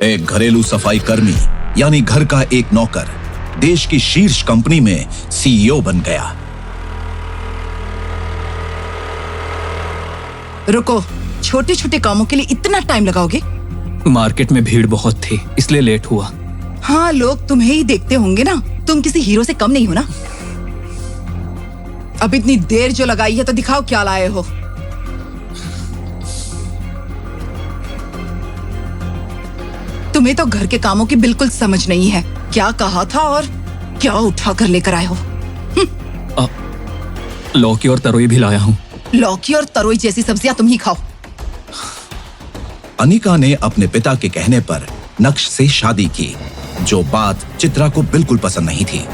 एक घरेलू सफाई कर्मी यानी घर का एक नौकर देश की शीर्ष कंपनी में सीईओ बन गया। रुको, छोटे छोटे कामों के लिए इतना टाइम लगाओगे? मार्केट में भीड़ बहुत थी इसलिए लेट हुआ। हाँ, लोग तुम्हें ही देखते होंगे ना, तुम किसी हीरो से कम नहीं हो ना। अब इतनी देर जो लगाई है तो दिखाओ क्या लाए हो। तुम्हें तो घर के कामों की बिल्कुल समझ नहीं है। क्या कहा था और क्या उठा कर लेकर आए हो। लौकी और तरोई भी लाया हूँ। लौकी और तरोई जैसी सब्जियां तुम ही खाओ। अनिका ने अपने पिता के कहने पर नक्श से शादी की, जो बात चित्रा को बिल्कुल पसंद नहीं थी।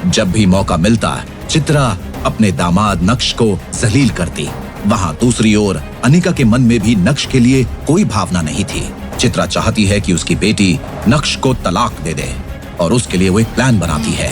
जब भी मौका मिलता चित्रा अपने दामाद नक्श को जलील करती। वहाँ दूसरी ओर अनिका के मन में भी नक्श के लिए कोई भावना नहीं थी। चित्रा चाहती है कि उसकी बेटी नक्श को तलाक दे दे और उसके लिए वो एक प्लान बनाती है।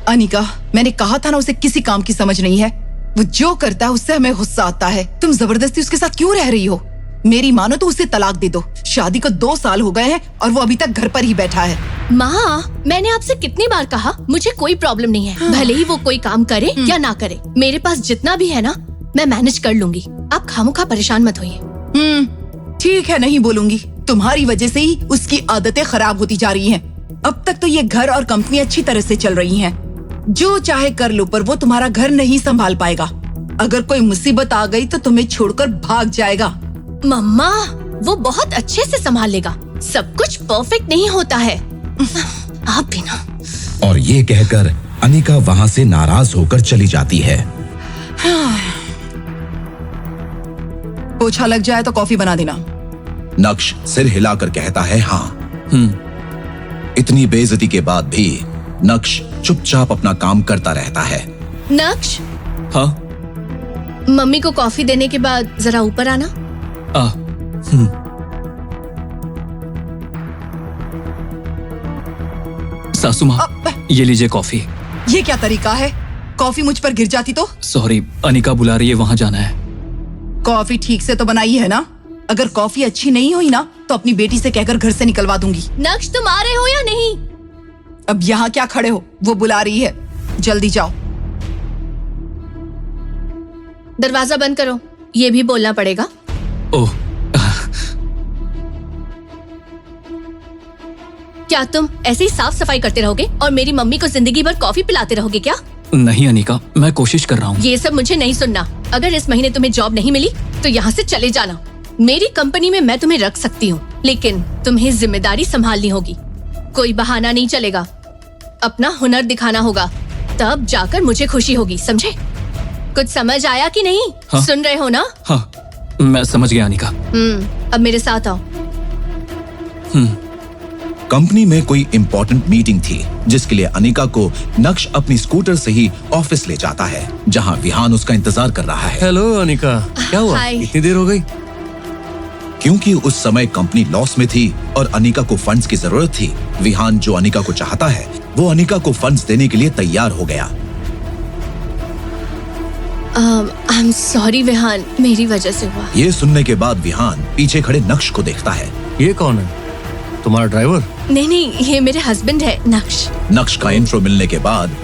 अनिका, मैंने कहा था ना, उसे किसी काम की समझ नहीं है। वो जो करता है उससे हमें गुस्सा आता है। तुम जबरदस्ती उसके साथ क्यों रह रही हो? मेरी मानो तो उसे तलाक दे दो। शादी को 2 साल हो गए हैं और वो अभी तक घर पर ही बैठा है। माँ, मैंने आपसे कितनी बार कहा, मुझे कोई प्रॉब्लम नहीं है। भले ही वो कोई काम करे या ना करे, मेरे पास जितना भी है ना मैं मैनेज कर लूंगी। आप खामोखा परेशान मत होइए। ठीक है, नहीं बोलूंगी। तुम्हारी वजह से ही उसकी आदतें खराब होती जा रही हैं। अब तक तो ये घर और कंपनी अच्छी तरह से चल रही हैं। जो चाहे कर लो, पर वो तुम्हारा घर नहीं संभाल पाएगा। अगर कोई मुसीबत आ गई तो तुम्हें छोड़कर भाग जाएगा। मम्मा, वो बहुत अच्छे से संभाल लेगा। सब कुछ परफेक्ट नहीं होता है। आप भी ना। और ये कहकर अनिका वहाँ से नाराज होकर चली जाती है। पोछा लग जाए तो कॉफी बना देना। नक्श सिर हिलाकर कहता है हाँ। इतनी बेइज्जती के बाद भी नक्श चुपचाप अपना काम करता रहता है। नक्श, हाँ? मम्मी को कॉफी देने के बाद जरा ऊपर आना। सासू माँ, ये लीजिए कॉफी। ये क्या तरीका है? कॉफी मुझ पर गिर जाती तो? सॉरी, अनिका बुला रही है, वहाँ जाना है। कॉफी ठीक से तो बनाई है ना? अगर कॉफी अच्छी नहीं हुई ना तो अपनी बेटी से कहकर घर से निकलवा दूंगी। नक्श, तुम आ रहे हो या नहीं? अब यहाँ क्या खड़े हो? वो बुला रही है, जल्दी जाओ। दरवाजा बंद करो, ये भी बोलना पड़ेगा। ओह, क्या तुम ऐसे ही साफ सफाई करते रहोगे और मेरी मम्मी को जिंदगी भर कॉफी पिलाते रहोगे क्या? नहीं अनिका, मैं कोशिश कर रहा हूँ। ये सब मुझे नहीं सुनना। अगर इस महीने तुम्हें जॉब नहीं मिली तो यहाँ से चले जाना। मेरी कंपनी में मैं तुम्हें रख सकती हूँ, लेकिन तुम्हें जिम्मेदारी संभालनी होगी। कोई बहाना नहीं चलेगा। अपना हुनर दिखाना होगा, तब जाकर मुझे खुशी होगी, समझे? कुछ समझ आया कि नहीं? हाँ? सुन रहे हो ना? हाँ, मैं समझ गया अनिका। अब मेरे साथ आओ। कंपनी में कोई इम्पोर्टेंट मीटिंग थी जिसके लिए अनिका को नक्श अपनी स्कूटर से ही ऑफिस ले जाता है, जहां विहान उसका इंतजार कर रहा है। हेलो अनिका, क्या हुआ? हाय। इतनी देर हो गई? क्योंकि उस समय कंपनी लॉस में थी और अनिका को फंड्स की जरूरत थी, विहान जो अनिका को चाहता है वो अनिका को फंड्स देने के लिए तैयार हो गया। आई एम सॉरी विहान, मेरी वजह से हुआ। ये सुनने के बाद विहान पीछे खड़े नक्श को देखता है। ये कौन है? तुम्हारा ड्राइवर? नहीं, ये मेरे हस्बैंड है, नक्श। नक्श का इंट्रो मिलने के बाद